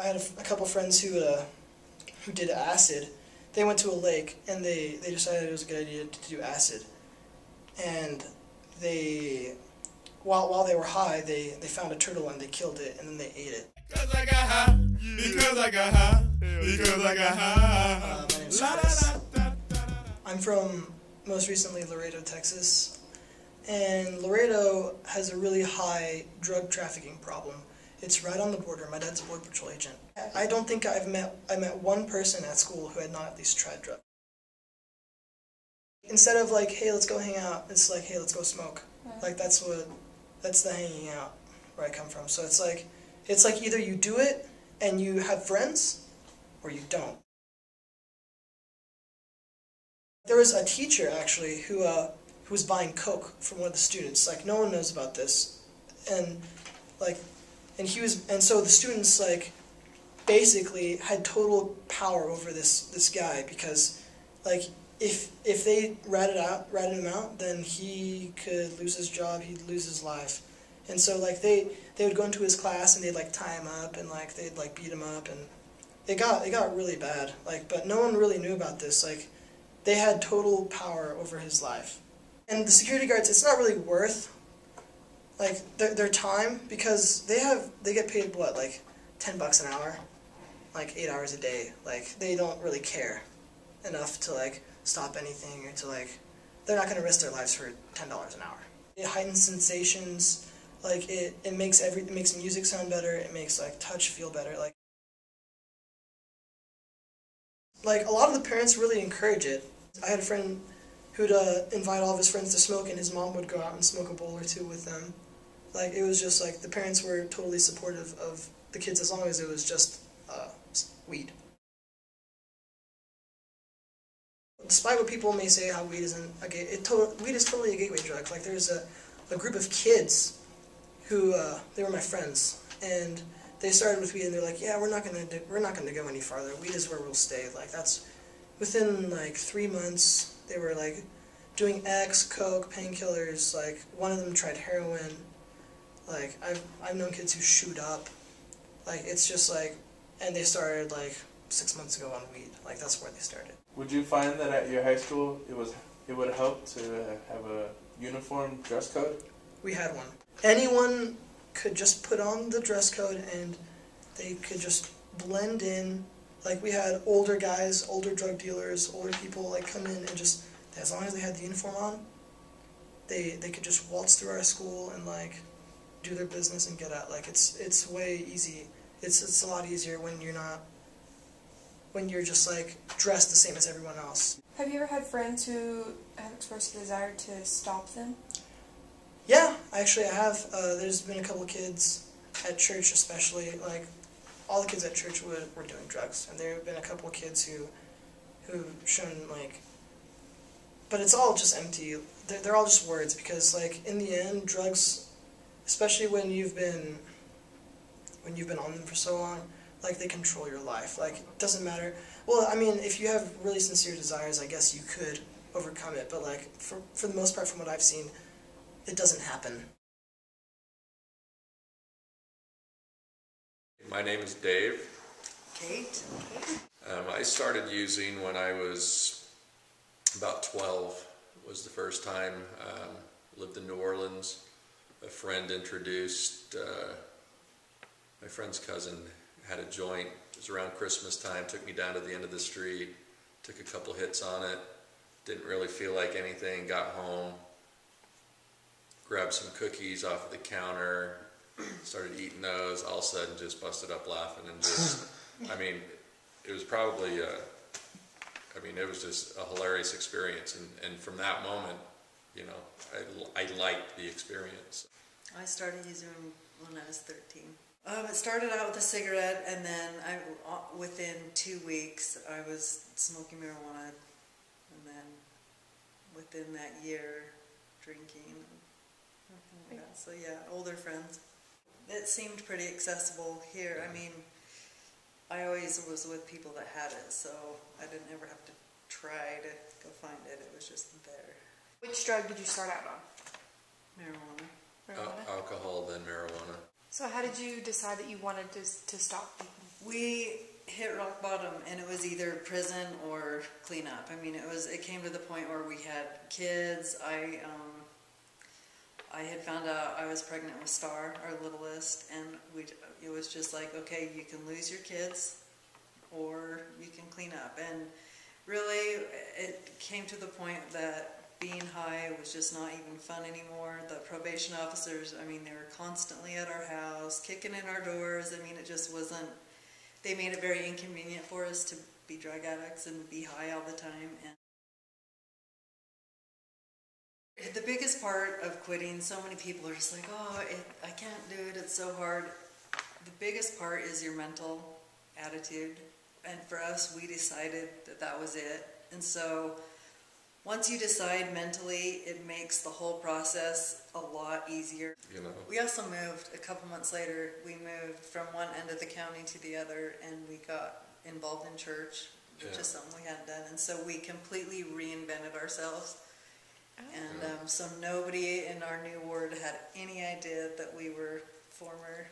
I had a couple friends who did acid. They went to a lake and they decided it was a good idea to do acid. And they, while they were high, they found a turtle and they killed it and then they ate it. Because I got high, because I got high, because I got high. My name's Chris. I'm from, most recently, Laredo, Texas. And Laredo has a really high drug trafficking problem. It's right on the border. My dad's a border patrol agent. I don't think I met one person at school who had not at least tried drugs. Instead of like, hey, let's go hang out, it's like, hey, let's go smoke. Like that's the hanging out where I come from. So it's like either you do it and you have friends, or you don't. There was a teacher actually who was buying Coke from one of the students. Like no one knows about this, and so the students like basically had total power over this guy, because like if they ratted him out, then he could lose his job, he'd lose his life. And so like they would go into his class and they'd like tie him up and like they'd like beat him up, and it got really bad. Like, but no one really knew about this. Like they had total power over his life. And the security guards, it's not really worth like their time, because they get paid what, like $10 an hour, like 8 hours a day. Like they don't really care enough to like stop anything, or to like, they're not going to risk their lives for $10 an hour. It heightens sensations. Like it makes music sound better. It makes like touch feel better. Like a lot of the parents really encourage it. I had a friend who'd invite all of his friends to smoke, and his mom would go out and smoke a bowl or two with them. Like it was just like the parents were totally supportive of the kids as long as it was just weed. Despite what people may say, how weed isn't weed is totally a gateway drug. Like there's a group of kids who they were my friends, and they started with weed, and they're like, yeah, we're not gonna go any farther. Weed is where we'll stay. Like that's within like 3 months they were like doing X, coke, painkillers. Like one of them tried heroin. Like I've known kids who shoot up. Like it's just like, and they started like 6 months ago on weed. Like that's where they started. Would you find that at your high school it would help to have a uniform dress code? We had one. Anyone could just put on the dress code and they could just blend in. Like we had older guys, older drug dealers, older people like come in and just, as long as they had the uniform on, they could just waltz through our school and like do their business and get out. Like it's way easy. It's a lot easier when you're just like dressed the same as everyone else. Have you ever had friends who have expressed a desire to stop them? Yeah, actually I have. There's been a couple of kids at church, especially, like all the kids at church were doing drugs, and there have been a couple of kids who've shown like, but it's all just empty. They're all just words, because like in the end, drugs, especially when you've been on them for so long, like they control your life. Like it doesn't matter. Well, I mean, if you have really sincere desires, I guess you could overcome it. But like for the most part, from what I've seen, it doesn't happen. My name is Dave. Kate. I started using when I was about 12. Was the first time. Lived in New Orleans. A friend introduced. My friend's cousin had a joint. It was around Christmas time. Took me down to the end of the street. Took a couple hits on it. Didn't really feel like anything. Got home. Grabbed some cookies off of the counter. Started eating those. All of a sudden, just busted up laughing and just. I mean, it was probably. It was just a hilarious experience, and from that moment, you know, I liked the experience. I started using when I was 13. It started out with a cigarette, and then within 2 weeks, I was smoking marijuana, and then within that year, drinking. So yeah, older friends. It seemed pretty accessible here. I mean, I always was with people that had it, so I didn't ever have to try to go find it. It was just there. Which drug did you start out on? Marijuana. Alcohol, then marijuana. So how did you decide that you wanted to stop We hit rock bottom, and it was either prison or cleanup. I mean, it came to the point where we had kids. I had found out I was pregnant with Star, our littlest, and it was just like, okay, you can lose your kids or you can clean up. And really, it came to the point that being high was just not even fun anymore. The probation officers, I mean, they were constantly at our house, kicking in our doors. I mean, it just wasn't, they made it very inconvenient for us to be drug addicts and be high all the time. And the biggest part of quitting, so many people are just like, oh, I can't do it, it's so hard. The biggest part is your mental attitude. And for us, we decided that that was it. And so once you decide mentally, it makes the whole process a lot easier. You know. We also moved a couple months later. We moved from one end of the county to the other, and we got involved in church, which is something we hadn't done. And so we completely reinvented ourselves. And so nobody in our new ward had any idea that we were former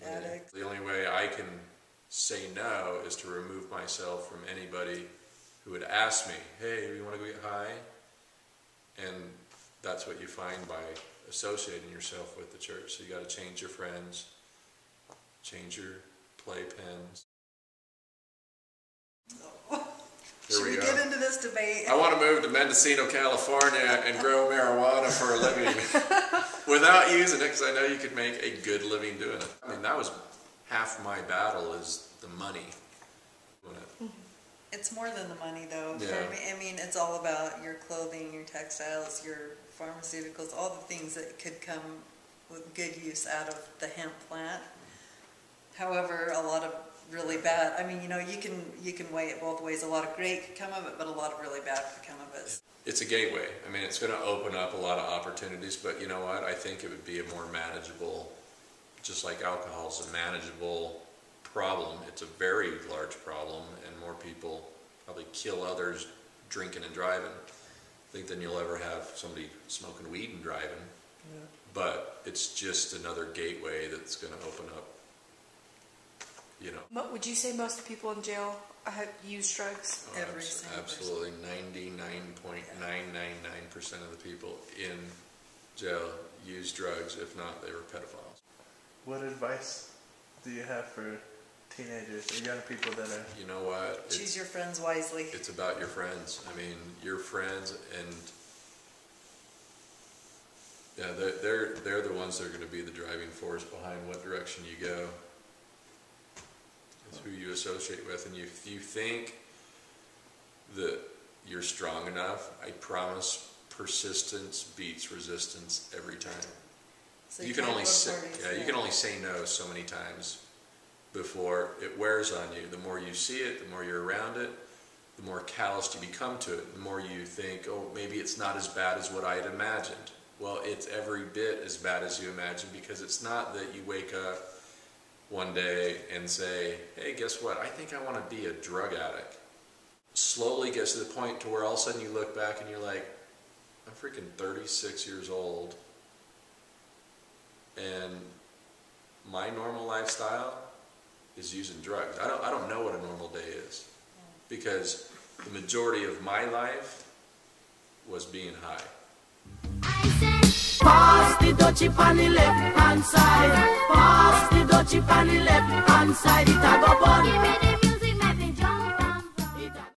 addicts. The only way I can say no is to remove myself from anybody who would ask me, hey, you want to go get high? And that's what you find by associating yourself with the church. So you got to change your friends, change your playpens. Should we get into this debate? I want to move to Mendocino, California and grow marijuana for a living without using it, because I know you could make a good living doing it. I mean, that was half my battle, is the money. It's more than the money, though. Yeah. For me, I mean, it's all about your clothing, your textiles, your pharmaceuticals, all the things that could come with good use out of the hemp plant. However, a lot of really bad, I mean, you know, you can weigh it both ways. A lot of great could come of it, but a lot of really bad could come of it. It's a gateway. I mean, it's going to open up a lot of opportunities, but you know what? I think it would be a more manageable, just like alcohol is a manageable problem. It's a very large problem, and more people probably kill others drinking and driving, I think, than you'll ever have somebody smoking weed and driving. Yeah. But it's just another gateway that's going to open up, you know. Would you say most people in jail use drugs? Oh, every single absolutely. 99.999% of the people in jail use drugs. If not, they were pedophiles. What advice do you have for teenagers or young people that are... You know what? Choose your friends wisely. It's about your friends. I mean, your friends, and yeah, they're the ones that are going to be the driving force behind what direction you go. It's who you associate with. And if you think that you're strong enough, I promise persistence beats resistance every time. So you can only say no so many times before it wears on you. The more you see it, the more you're around it, the more calloused you become to it, the more you think, oh, maybe it's not as bad as what I had imagined. Well, it's every bit as bad as you imagine, because it's not that you wake up one day and say, hey, guess what? I think I want to be a drug addict. Slowly gets to the point to where all of a sudden you look back and you're like, I'm freaking 36 years old, and my normal lifestyle is using drugs. I don't know what a normal day is, because the majority of my life was being high. Pass the dutchie on the left hand side. Pass the dutchie on the left hand side. It a go